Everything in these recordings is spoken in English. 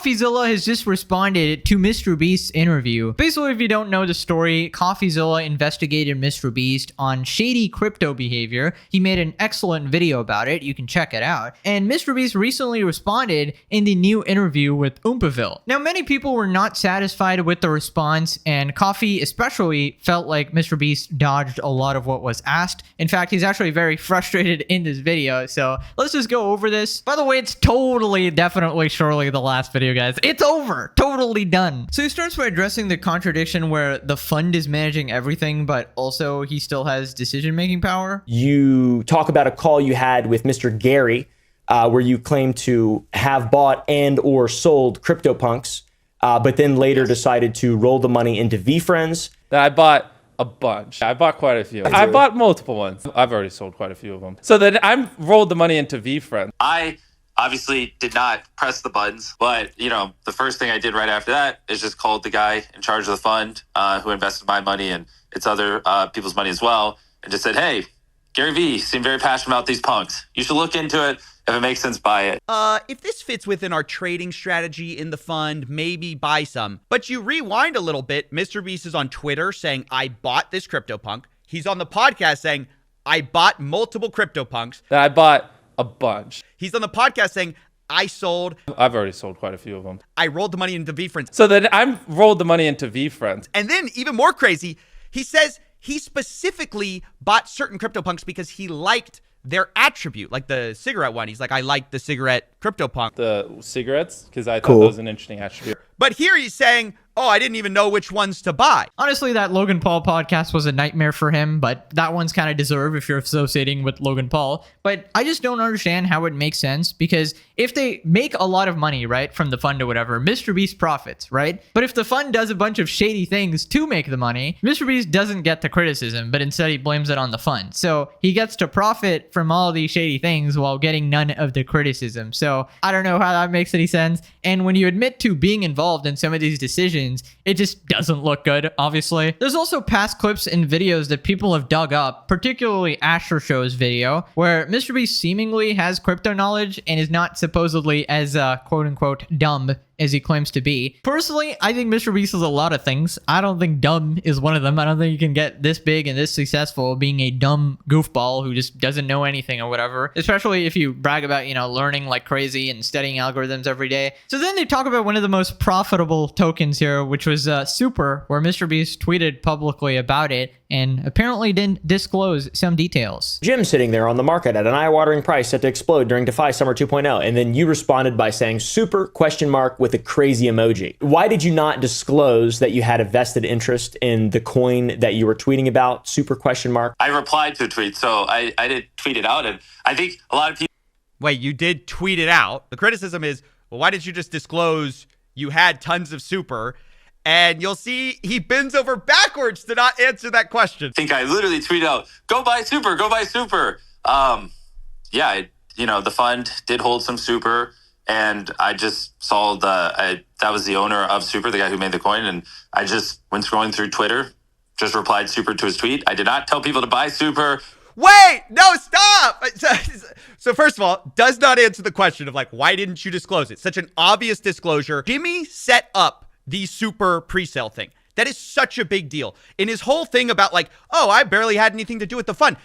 CoffeeZilla has just responded to MrBeast's interview. Basically, if you don't know the story, CoffeeZilla investigated MrBeast on shady crypto behavior. He made an excellent video about it. You can check it out. And MrBeast recently responded in the new interview with Oompaville. Now, many people were not satisfied with the response, and Coffee especially felt like MrBeast dodged a lot of what was asked. In fact, he's actually very frustrated in this video. So let's just go over this. By the way, it's totally, definitely, surely the last video, guys. It's over. Totally done. So he starts by addressing the contradiction where the fund is managing everything, but also he still has decision-making power. You talk about a call you had with Mr. Gary, where you claim to have bought and or sold CryptoPunks, but then later decided to roll the money into VFriends. I bought a bunch. I bought quite a few. I bought multiple ones. I've already sold quite a few of them. So then I rolled the money into VFriends. I obviously did not press the buttons, but the first thing I did right after that is just called the guy in charge of the fund who invested my money and it's other people's money as well, and just said, hey, Gary V seemed very passionate about these punks. You should look into it. If it makes sense, buy it. If this fits within our trading strategy in the fund, maybe buy some. But you rewind a little bit, MrBeast is on Twitter saying, I bought this CryptoPunk. He's on the podcast saying, I bought multiple CryptoPunks. I bought a bunch. He's on the podcast saying, I sold. I've already sold quite a few of them. I rolled the money into VFriends. So then I rolled the money into VFriends. And then even more crazy, he says he specifically bought certain CryptoPunks because he liked their attribute, like the cigarette one. He's like, I like the cigarette CryptoPunk. The cigarettes, because I thought that was an interesting attribute. But here he's saying, oh, I didn't even know which ones to buy. Honestly, that Logan Paul podcast was a nightmare for him, but that one's kind of deserved if you're associating with Logan Paul. But I just don't understand how it makes sense, because if they make a lot of money, right, from the fund or whatever, MrBeast profits, right? But if the fund does a bunch of shady things to make the money, MrBeast doesn't get the criticism, but instead he blames it on the fund. So he gets to profit from all these shady things while getting none of the criticism. So I don't know how that makes any sense. And when you admit to being involved in some of these decisions, it just doesn't look good, obviously. There's also past clips and videos that people have dug up, particularly Asher Show's video, where MrBeast seemingly has crypto knowledge and is not supposedly as quote-unquote dumb as he claims to be. Personally, I think MrBeast is a lot of things. I don't think dumb is one of them. I don't think you can get this big and this successful being a dumb goofball who just doesn't know anything or whatever, especially if you brag about, learning like crazy and studying algorithms every day. So then they talk about one of the most profitable tokens here, which was Super, where MrBeast tweeted publicly about it and apparently didn't disclose some details. Jim sitting there on the market at an eye-watering price set to explode during DeFi Summer 2.0, and then you responded by saying super ? With a crazy emoji. Why did you not disclose that you had a vested interest in the coin that you were tweeting about, super ? I replied to a tweet, so I did tweet it out, and I think a lot of people... Wait, you did tweet it out. The criticism is, well, why didn't you just disclose you had tons of super? And you'll see he bends over backwards to not answer that question. I think I literally tweeted out, go buy super, go buy super. The fund did hold some super, and I just saw that was the owner of Super, the guy who made the coin, and I just went scrolling through Twitter, just replied super to his tweet. I did not tell people to buy super. Wait, no, stop. So first of all, does not answer the question of why didn't you disclose it? Such an obvious disclosure. Jimmy set up the super pre-sale thing. That is such a big deal. In his whole thing about I barely had anything to do with the fund.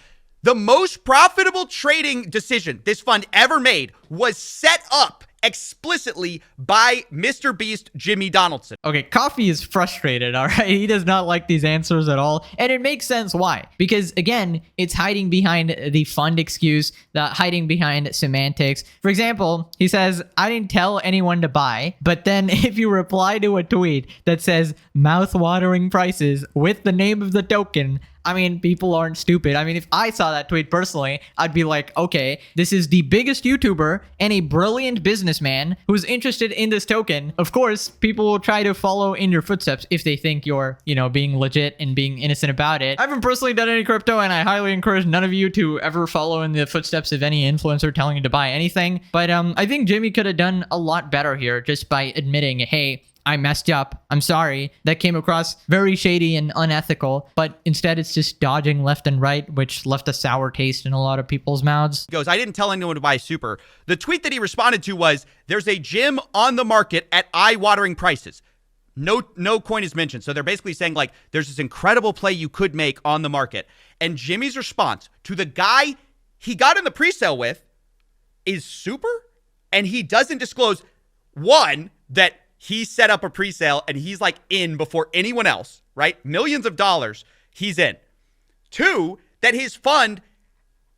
The most profitable trading decision this fund ever made was set up explicitly by MrBeast Jimmy Donaldson. Okay, Coffee is frustrated, all right? He does not like these answers at all. And it makes sense why. Because, again, it's hiding behind the fund excuse, hiding behind semantics. For example, he says, I didn't tell anyone to buy. But then if you reply to a tweet that says mouth-watering prices with the name of the token, I mean, people aren't stupid. I mean, if I saw that tweet personally, I'd be like, okay, this is the biggest YouTuber and a brilliant businessman who's interested in this token. Of course, people will try to follow in your footsteps if they think you're, being legit and being innocent about it. I haven't personally done any crypto, and I highly encourage none of you to ever follow in the footsteps of any influencer telling you to buy anything. But I think Jimmy could have done a lot better here just by admitting, hey, I messed up. I'm sorry. That came across very shady and unethical, but instead it's just dodging left and right, which left a sour taste in a lot of people's mouths. He goes, I didn't tell anyone to buy Super. The tweet that he responded to was, there's a gym on the market at eye-watering prices. No coin is mentioned. So they're basically saying, like, there's this incredible play you could make on the market. And Jimmy's response to the guy he got in the pre-sale with is Super, and he doesn't disclose, one, that he set up a pre-sale and he's like in before anyone else, right? Millions of dollars, he's in. Two, that his fund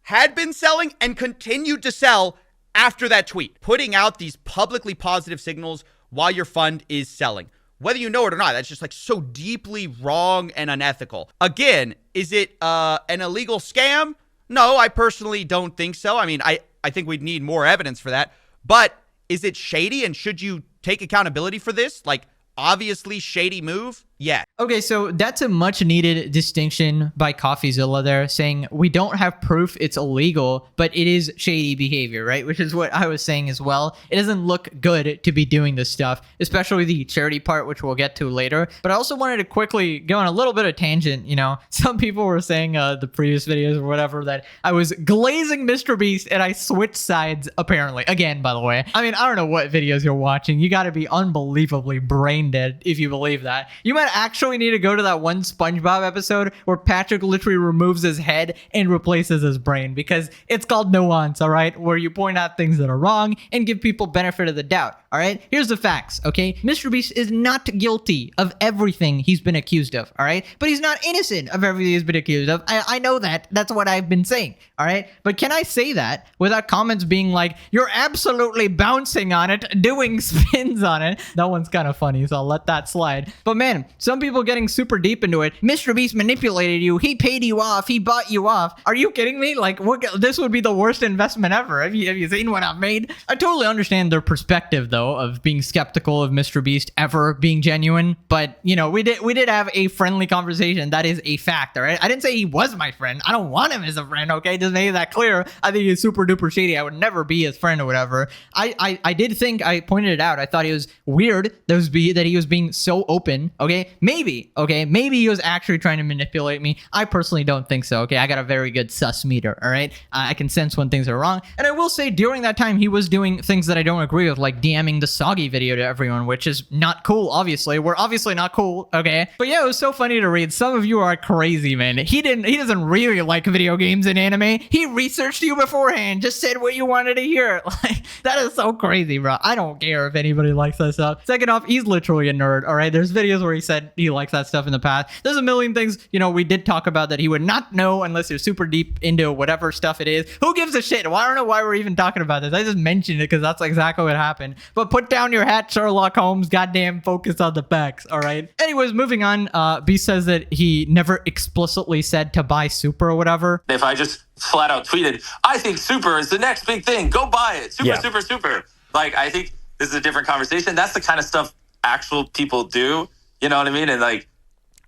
had been selling and continued to sell after that tweet, putting out these publicly positive signals while your fund is selling. Whether you know it or not, that's just like so deeply wrong and unethical. Again, is it an illegal scam? No, I personally don't think so. I mean, I think we'd need more evidence for that. But is it shady, and should you take accountability for this? Like, obviously shady move? Yeah. Okay, so that's a much needed distinction by CoffeeZilla there, saying we don't have proof it's illegal, but it is shady behavior, right? Which is what I was saying as well. It doesn't look good to be doing this stuff, especially the charity part, which we'll get to later. But I also wanted to quickly go on a little bit of tangent. You know, some people were saying the previous videos or whatever that I was glazing MrBeast and I switched sides, apparently. Again, by the way. I mean, I don't know what videos you're watching. You got to be unbelievably brain dead if you believe that. You might actually need to go to that one SpongeBob episode where Patrick literally removes his head and replaces his brain, because it's called nuance, all right? Where you point out things that are wrong and give people benefit of the doubt, all right? Here's the facts, okay? MrBeast is not guilty of everything he's been accused of, all right? But he's not innocent of everything he's been accused of. I know that. That's what I've been saying, all right? But can I say that without comments being like, you're absolutely bouncing on it, doing spins on it? That one's kind of funny, so I'll let that slide. But man, some people getting super deep into it. MrBeast manipulated you. He paid you off. He bought you off. Are you kidding me? Like, what? This would be the worst investment ever. Have you seen what I've made? I totally understand their perspective, though, of being skeptical of MrBeast ever being genuine. But, you know, we did have a friendly conversation. That is a fact, all right? I didn't say he was my friend. I don't want him as a friend, okay? Just make that clear. I think he's super duper shady. I would never be his friend or whatever. I did think, I pointed it out. I thought it was weird that he was being so open, okay? Maybe he was actually trying to manipulate me. I personally don't think so, okay? I got a very good sus meter, all right? I can sense when things are wrong. And I will say, during that time, he was doing things that I don't agree with, like DMing the Soggy video to everyone, which is not cool, obviously. We're obviously not cool, okay? But yeah, it was so funny to read. Some of you are crazy, man. He doesn't really like video games and anime. He researched you beforehand, just said what you wanted to hear. Like, that is so crazy, bro. I don't care if anybody likes that stuff. Second off, he's literally a nerd, all right? There's videos where he said he likes that stuff in the past. There's a million things, you know, we did talk about that he would not know unless you're super deep into whatever stuff it is. Who gives a shit? Well, I don't know why we're even talking about this. I just mentioned it because that's exactly what happened. But put down your hat, Sherlock Holmes. Goddamn, focus on the facts, all right? Anyways, moving on. Beast says that he never explicitly said to buy Super or whatever. If I just flat out tweeted, I think Super is the next big thing. Go buy it. Super. Like, I think this is a different conversation. That's the kind of stuff actual people do. You know what I mean? And like,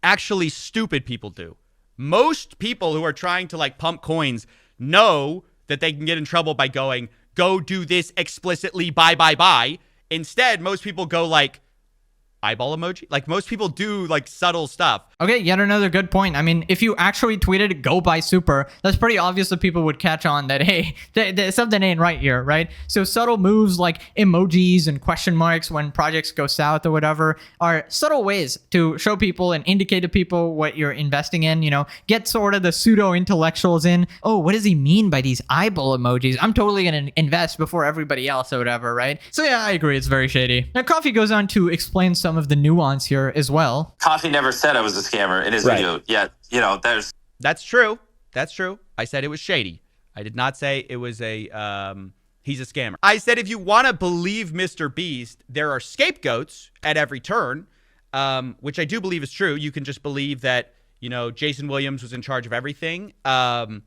actually stupid people do. Most people who are trying to like pump coins know that they can get in trouble by going, go do this explicitly, buy. Instead, most people go like, eyeball emoji. Like, most people do like subtle stuff. Okay, yet another good point. I mean, if you actually tweeted go buy Super, that's pretty obvious that people would catch on that, hey, something ain't right here, right? So subtle moves like emojis and question marks when projects go south or whatever are subtle ways to show people and indicate to people what you're investing in, you know, get sort of the pseudo intellectuals in. Oh, what does he mean by these eyeball emojis? I'm totally going to invest before everybody else or whatever, right? So yeah, I agree. It's very shady. Now, Coffee goes on to explain some of the nuance here as well. Coffee never said I was a scammer in his video. Yeah, you know, That's true. I said it was shady. I did not say it was a he's a scammer. I said if you want to believe MrBeast, there are scapegoats at every turn, which I do believe is true. You can just believe that, you know, Jason Williams was in charge of everything. And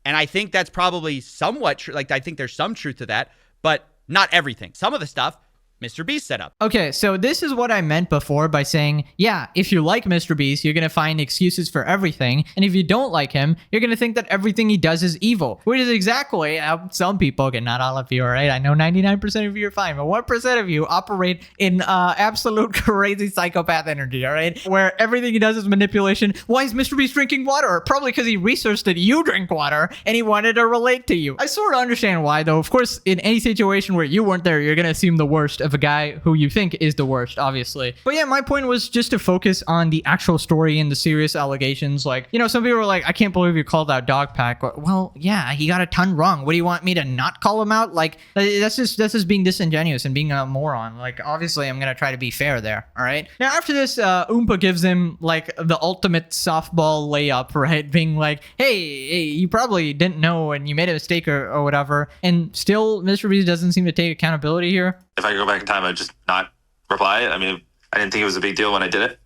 I think that's probably somewhat true. Like, I think there's some truth to that, but not everything. Some of the stuff MrBeast set up. Okay, so this is what I meant before by saying, yeah, if you like MrBeast, you're going to find excuses for everything. And if you don't like him, you're going to think that everything he does is evil, which is exactly how some people, okay, not all of you, all right? I know 99% of you are fine, but 1% of you operate in absolute crazy psychopath energy, all right? Where everything he does is manipulation. Why is MrBeast drinking water? Probably because he researched that you drink water and he wanted to relate to you. I sort of understand why, though. Of course, in any situation where you weren't there, you're going to assume the worst of a guy who you think is the worst, obviously. But yeah, my point was just to focus on the actual story and the serious allegations. Like, you know, some people are like, I can't believe you called out Dogpack. Well, yeah, he got a ton wrong. What do you want me to not call him out? Like, that's just being disingenuous and being a moron. Like, obviously, I'm gonna try to be fair there. All right. Now, after this, Oompa gives him like the ultimate softball layup, right? Being like, hey, you probably didn't know and you made a mistake or whatever. And still, MrBeast doesn't seem to take accountability here. If I could go back in time, I'd just not reply. I mean, I didn't think it was a big deal when I did it.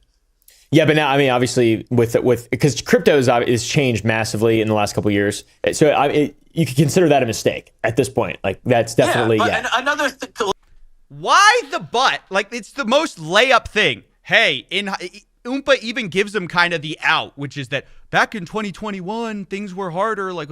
Yeah, but now, I mean, obviously, with because crypto is changed massively in the last couple of years, so you could consider that a mistake at this point. Like, that's definitely And another Why the but? Like, it's the most layup thing. Hey, Oompa even gives him kind of the out, which is that back in 2021, things were harder, like,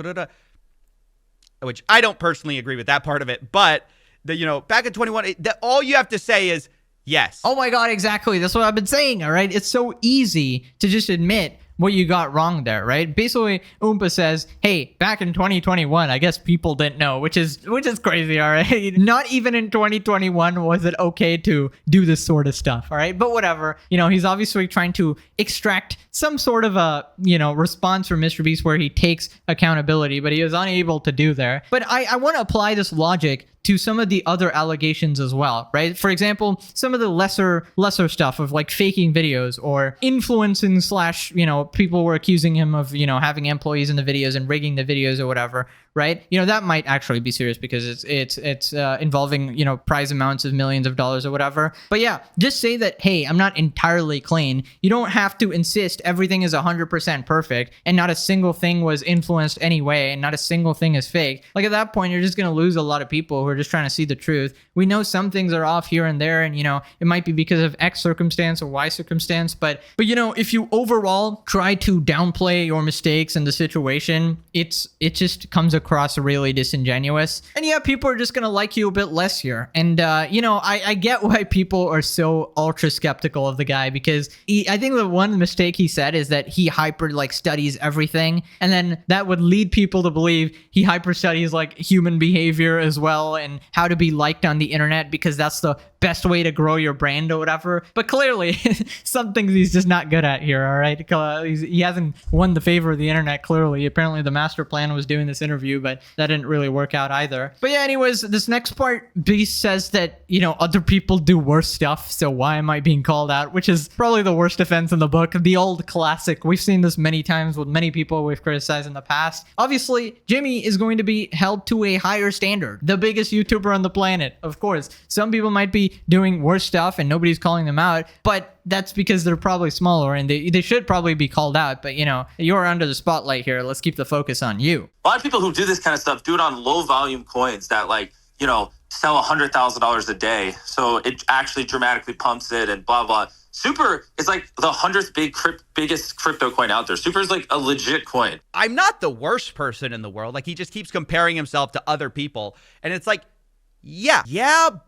which I don't personally agree with that part of it, but back in 21, all you have to say is yes. Oh my God, exactly. That's what I've been saying, all right? It's so easy to just admit what you got wrong there, right? Basically, Oompa says, hey, back in 2021, I guess people didn't know, which is crazy, all right? Not even in 2021 was it okay to do this sort of stuff, all right? But whatever. He's obviously trying to extract some sort of a, response from MrBeast where he takes accountability, but he was unable to do there. But I want to apply this logic to some of the other allegations as well, right? For example, some of the lesser stuff of like faking videos or influencing / people were accusing him of, having employees in the videos and rigging the videos or whatever, right? That might actually be serious because it's involving, prize amounts of millions of dollars or whatever. But yeah, just say that, hey, I'm not entirely clean. You don't have to insist everything is 100% perfect and not a single thing was influenced anyway and not a single thing is fake. Like at that point, you're just going to lose a lot of people who are just trying to see the truth. We know some things are off here and there and, it might be because of X circumstance or Y circumstance. But if you overall try to downplay your mistakes and the situation, it just comes across really disingenuous. And yeah, people are just gonna like you a bit less here. And I get why people are so ultra skeptical of the guy because I think the one mistake he said is that he hyper studies everything, and then that would lead people to believe he hyper studies human behavior as well and how to be liked on the internet because that's the best way to grow your brand or whatever. But clearly, some things he's just not good at here, all right? He hasn't won the favor of the internet, clearly. Apparently, the master plan was doing this interview, but that didn't really work out either. But yeah, anyways, this next part, Beast says that, other people do worse stuff, so why am I being called out? Which is probably the worst offense in the book. The old classic. We've seen this many times with many people we've criticized in the past. Obviously, Jimmy is going to be held to a higher standard. The biggest YouTuber on the planet, of course. Some people might be doing worse stuff and nobody's calling them out, but that's because they're probably smaller and they should probably be called out. But you're under the spotlight here. Let's keep the focus on you. A lot of people who do this kind of stuff do it on low volume coins that sell $100,000 a day. So it actually dramatically pumps it and blah, blah. Super is like the 100th biggest crypto coin out there. Super is like a legit coin. I'm not the worst person in the world. Like, he just keeps comparing himself to other people. And it's like, yeah,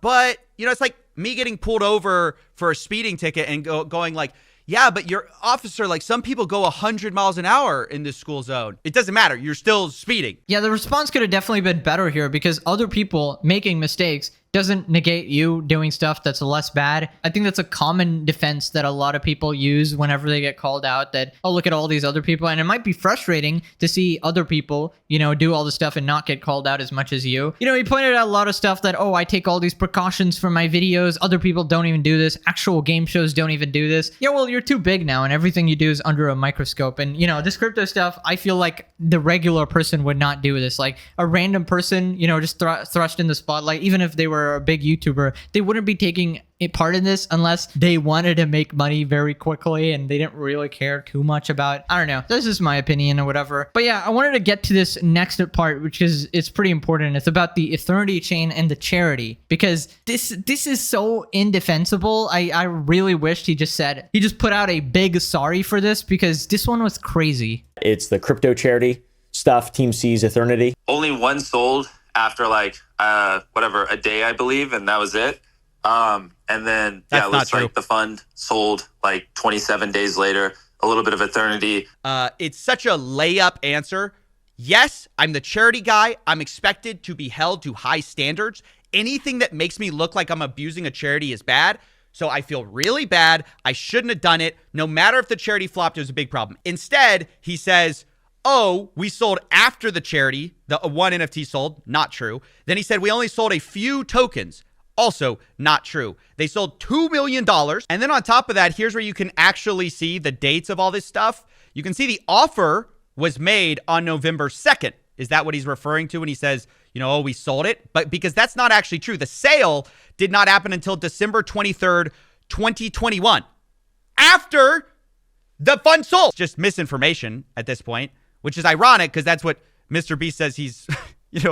but, it's like me getting pulled over for a speeding ticket and going like, yeah, but your officer, some people go 100 miles an hour in this school zone. It doesn't matter. You're still speeding. Yeah, the response could have definitely been better here because other people making mistakes doesn't negate you doing stuff that's less bad. I think that's a common defense that a lot of people use whenever they get called out that, oh, look at all these other people. And it might be frustrating to see other people, do all the stuff and not get called out as much as you. He pointed out a lot of stuff that, oh, I take all these precautions for my videos. Other people don't even do this. Actual game shows don't even do this. Yeah, well, you're too big now and everything you do is under a microscope. And, this crypto stuff, I feel like the regular person would not do this. Like a random person, just thrust in the spotlight, even if they were or a big YouTuber, they wouldn't be taking a part in this unless they wanted to make money very quickly and they didn't really care too much about, I don't know. This is my opinion or whatever. But yeah, I wanted to get to this next part, which is, it's pretty important. It's about the Eternity chain and the charity, because this is so indefensible. I really wished he just put out a big sorry for this, because this one was crazy. It's the crypto charity stuff, Team C's Eternity. Only one sold after like a day, I believe, and that was it. And then That's it not looks true. like the fund sold like 27 days later. A little bit of Eternity. It's such a layup answer. Yes, I'm the charity guy. I'm expected to be held to high standards. Anything that makes me look like I'm abusing a charity is bad. So I feel really bad. I shouldn't have done it. No matter if the charity flopped, it was a big problem. Instead, he says, oh, we sold after the charity. The one NFT sold. Not true. Then he said, we only sold a few tokens. Also not true. They sold $2 million. And then on top of that, here's where you can actually see the dates of all this stuff. You can see the offer was made on November 2nd. Is that what he's referring to when he says, oh, we sold it? But because that's not actually true. The sale did not happen until December 23rd, 2021. After the fund sold. Just misinformation at this point, which is ironic because that's what MrBeast says he's,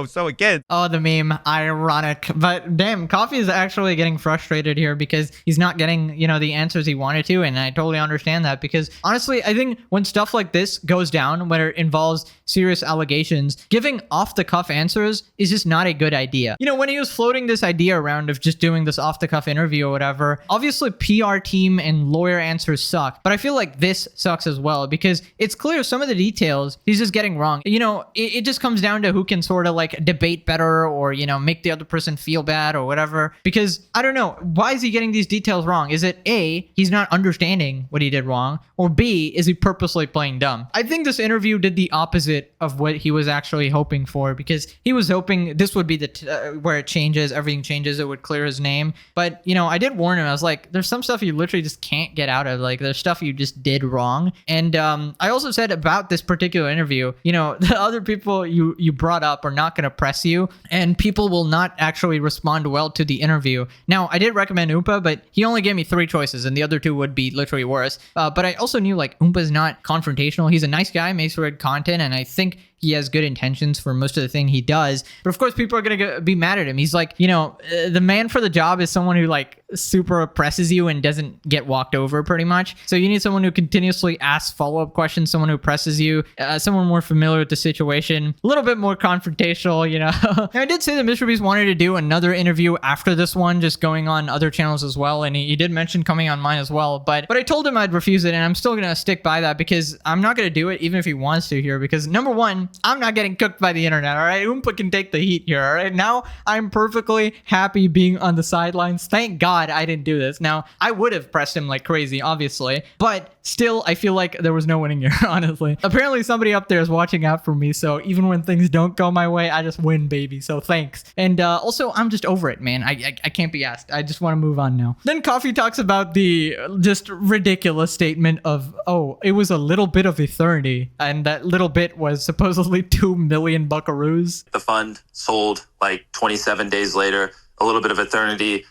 so again. Oh, the meme, ironic. But damn, Coffee is actually getting frustrated here because he's not getting, the answers he wanted to. And I totally understand that, because honestly, I think when stuff like this goes down, when it involves serious allegations, giving off the cuff answers is just not a good idea. When he was floating this idea around of just doing this off the cuff interview or whatever, obviously PR team and lawyer answers suck. But I feel like this sucks as well, because it's clear some of the details he's just getting wrong. It just comes down to who can sort of like debate better or, make the other person feel bad or whatever. Because I don't know, why is he getting these details wrong? Is it A, he's not understanding what he did wrong, or B, is he purposely playing dumb? I think this interview did the opposite of what he was actually hoping for, because he was hoping this would be the where it changes, everything changes, it would clear his name. But, I did warn him. I was like, there's some stuff you literally just can't get out of. Like, there's stuff you just did wrong. And I also said about this particular interview, the other people you brought up are not going to press you, and people will not actually respond well to the interview. Now, I did recommend Oompa, but he only gave me 3 choices, and the other 2 would be literally worse. But I also knew like Oompa's not confrontational. He's a nice guy, makes good content, and I think he has good intentions for most of the thing he does. But of course, people are going to be mad at him. He's like, the man for the job is someone who like super oppresses you and doesn't get walked over pretty much. So you need someone who continuously asks follow-up questions, someone who presses you, someone more familiar with the situation, a little bit more confrontational, Now, I did say that MrBeast wanted to do another interview after this one, just going on other channels as well. And he did mention coming on mine as well. But I told him I'd refuse it, and I'm still going to stick by that, because I'm not going to do it even if he wants to here, because number one, I'm not getting cooked by the internet, all right? Oompa can take the heat here, all right? Now, I'm perfectly happy being on the sidelines. Thank God I didn't do this. Now, I would have pressed him like crazy, obviously, but still, I feel like there was no winning here, honestly. Apparently, somebody up there is watching out for me, so even when things don't go my way, I just win, baby, so thanks. And also, I'm just over it, man. I can't be asked. I just want to move on now. Then Coffee talks about the just ridiculous statement of, oh, it was a little bit of eternity, and that little bit was supposedly 2 million buckaroos. The fund sold like 27 days later. A little bit of Eternity.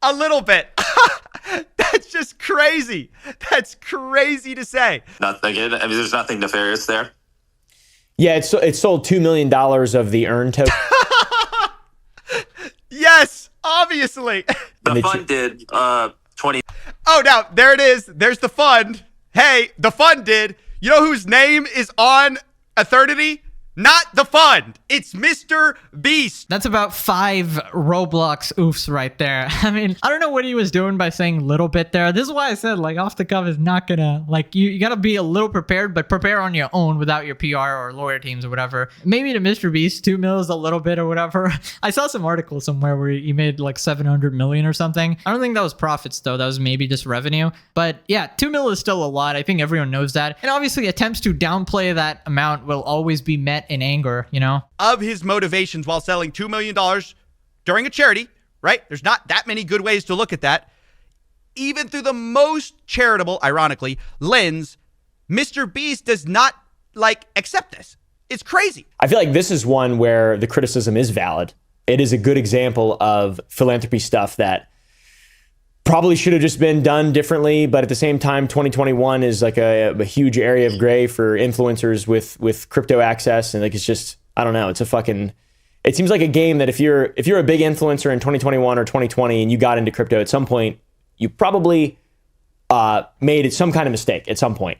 A little bit. That's just crazy. That's crazy to say. Nothing. I mean, there's nothing nefarious there. Yeah, it sold $2 million of the earn token. Yes, obviously. The fund did 20. Oh, now there it is. There's the fund. Hey, the fund did. You know whose name is on Eternity? Not the fund. It's MrBeast. That's about 5 Roblox oofs right there. I mean, I don't know what he was doing by saying little bit there. This is why I said, like, off the cuff is not gonna, like, you gotta be a little prepared, but prepare on your own without your PR or lawyer teams or whatever. Maybe to MrBeast, 2 mil is a little bit or whatever. I saw some article somewhere where he made like 700 million or something. I don't think that was profits though. That was maybe just revenue. But yeah, 2 mil is still a lot. I think everyone knows that. And obviously attempts to downplay that amount will always be met in anger, Of his motivations while selling $2 million during a charity, right? There's not that many good ways to look at that. Even through the most charitable, ironically, lens, MrBeast does not, accept this. It's crazy. I feel like this is one where the criticism is valid. it is a good example of philanthropy stuff that probably should have just been done differently, but at the same time, 2021 is like a huge area of gray for influencers with crypto access, and like it's just, I don't know, it seems like a game that if you're a big influencer in 2021 or 2020 and you got into crypto at some point, you probably made some kind of mistake at some point.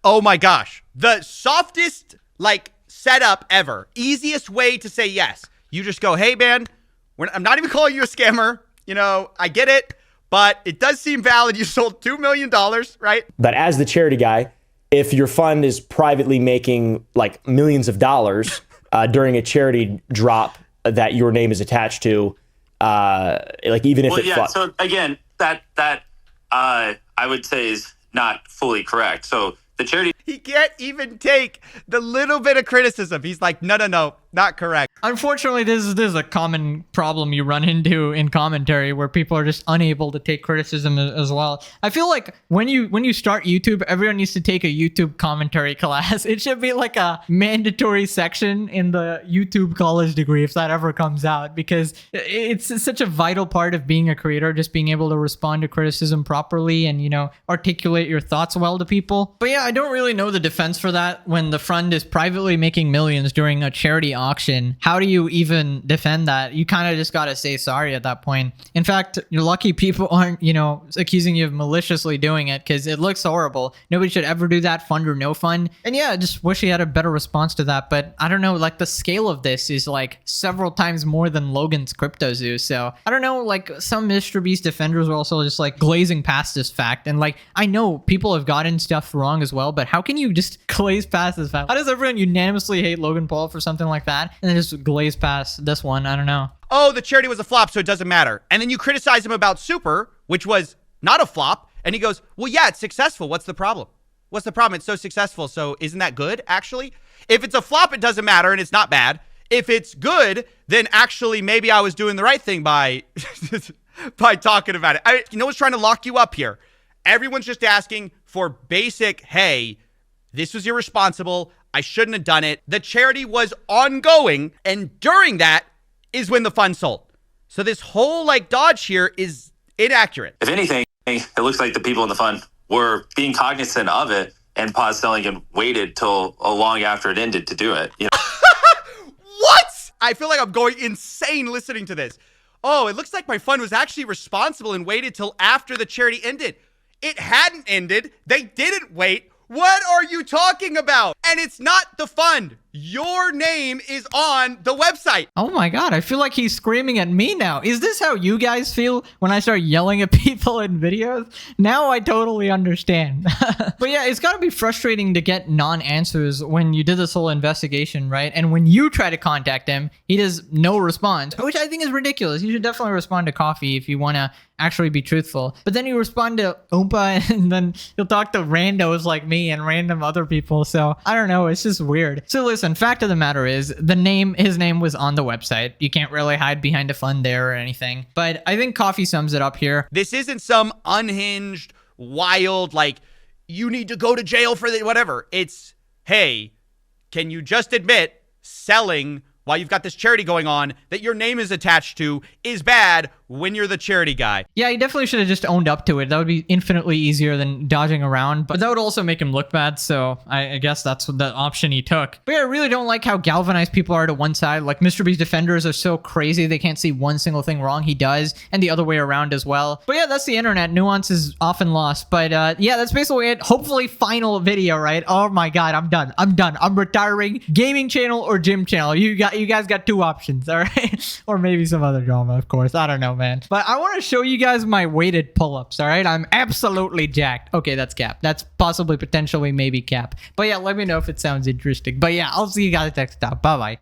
Oh my gosh, the softest like setup ever, easiest way to say yes. You just go, hey man, I'm not even calling you a scammer. You know, I get it. But it does seem valid. You sold $2 million, right? But as the charity guy, if your fund is privately making like millions of dollars during a charity drop that your name is attached to, like even if so again, that I would say is not fully correct. So the charity, he can't even take the little bit of criticism. He's like, no, not correct. Unfortunately, this is a common problem you run into in commentary where people are just unable to take criticism as well. I feel like when you start YouTube, everyone needs to take a YouTube commentary class. It should be like a mandatory section in the YouTube college degree if that ever comes out, because it's such a vital part of being a creator, just being able to respond to criticism properly and, you know, articulate your thoughts well to people. But yeah, I don't really know the defense for that. When the fund is privately making millions during a charity auction, how do you even defend that? You kind of just got to say sorry at that point. In fact, you're lucky people aren't, you know, accusing you of maliciously doing it, because it looks horrible. Nobody should ever do that, fund or no fund. And yeah, I just wish he had a better response to that. But I don't know, like the scale of this is like several times more than Logan's crypto zoo. So I don't know, like some MrBeast defenders are also just like glazing past this fact. And like, I know people have gotten stuff wrong as well, but how can you just glaze past this fact? How does everyone unanimously hate Logan Paul for something like that and then just glaze past this one? I don't know. Oh, the charity was a flop, so it doesn't matter. And then you criticize him about Super, which was not a flop. And he goes, well, yeah, it's successful. What's the problem? What's the problem? It's so successful. So isn't that good, actually? If it's a flop, it doesn't matter, and it's not bad. If it's good, then actually maybe I was doing the right thing by by talking about it. You know what's trying to lock you up here? Everyone's just asking for basic, hey, this was irresponsible. I shouldn't have done it. The charity was ongoing, and during that is when the fund sold. So this whole like dodge here is inaccurate. If anything, it looks like the people in the fund were being cognizant of it and paused selling and waited till long after it ended to do it. You know? What? I feel like I'm going insane listening to this. Oh, it looks like my fund was actually responsible and waited till after the charity ended. It hadn't ended. They didn't wait. What are you talking about? And it's not the fund. Your name is on the website. Oh my God, I feel like he's screaming at me now. Is this how you guys feel when I start yelling at people in videos? Now I totally understand. But yeah, it's gotta be frustrating to get non-answers when you did this whole investigation, right? And when you try to contact him, he does no response, which I think is ridiculous. You should definitely respond to Coffee if you wanna actually be truthful. But then you respond to Oompa and then you'll talk to randos like me and random other people. So I don't know, it's just weird. So listen, fact of the matter is his name was on the website. You can't really hide behind a fund there or anything. But I think Coffee sums it up here. This isn't some unhinged, wild, like, you need to go to jail for the whatever. It's, hey, can you just admit selling while you've got this charity going on that your name is attached to is bad when you're the charity guy? Yeah, he definitely should have just owned up to it. That would be infinitely easier than dodging around, but that would also make him look bad, so I guess that's the option he took. But yeah, I really don't like how galvanized people are to one side. Like, MrBeast defenders are so crazy, they can't see one single thing wrong. He does, and the other way around as well. But yeah, that's the internet. Nuance is often lost. But yeah, that's basically it. Hopefully final video, right? Oh my God, I'm done. I'm retiring. Gaming channel or gym channel. You guys got two options, all right? Or maybe some other drama, of course. I don't know, man. But I want to show you guys my weighted pull-ups, all right? I'm absolutely jacked. Okay, that's cap. That's possibly, potentially, maybe cap. But yeah, let me know if it sounds interesting. But yeah, I'll see you guys next time. Bye-bye.